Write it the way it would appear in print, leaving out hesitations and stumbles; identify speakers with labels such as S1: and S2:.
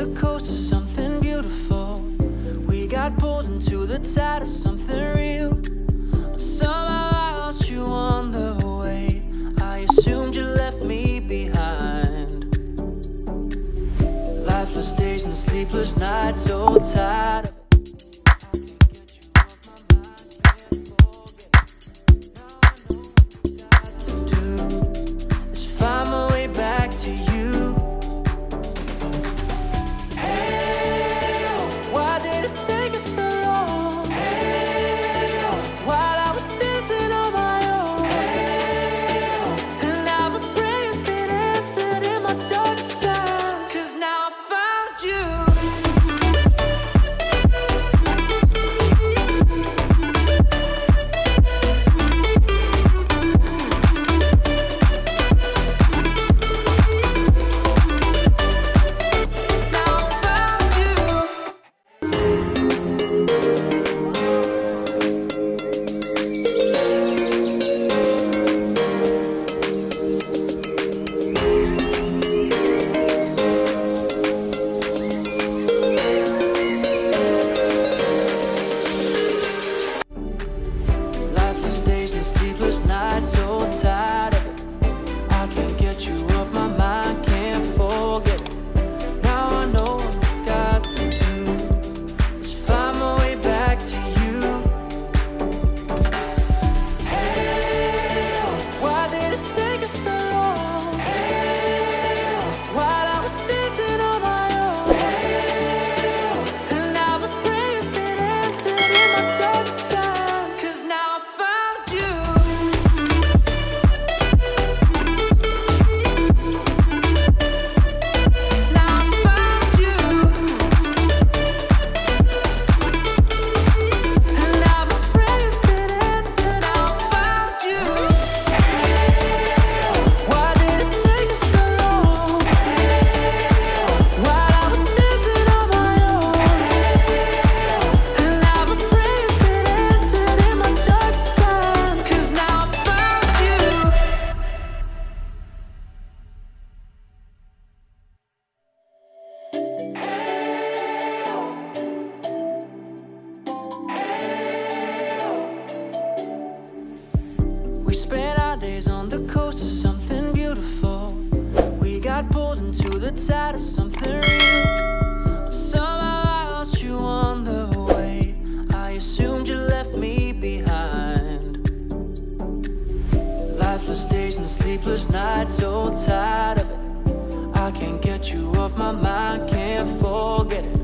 S1: the coast of something beautiful. We got pulled into the tide of something real. But somehow I lost you on the way. I assumed you left me behind. Lifeless days and sleepless nights, so tired of it. Find my way back to you. Hey, oh, why did it take us so long? Hey, oh, while I was dancing on my own. Hey, oh, and now my prayers been answered in my darkest time. 'Cause now I found you. Sleepless nights, so tired of it. I can't get you off my mind, can't forget it. Now I know what I've got to do is find my way back to you. Hey, oh, why did it take us so long? Hey, oh, while I was dancing on my own. Hey, oh, and now my prayers been answered in my darkest time. 'Cause now I found you. We spent our days on the coast of something beautiful. We got pulled into the tide of something real. But somehow I lost you on the way. I assumed you left me behind. Lifeless days and sleepless nights, so tired of it. I can't get you off my mind, can't forget it.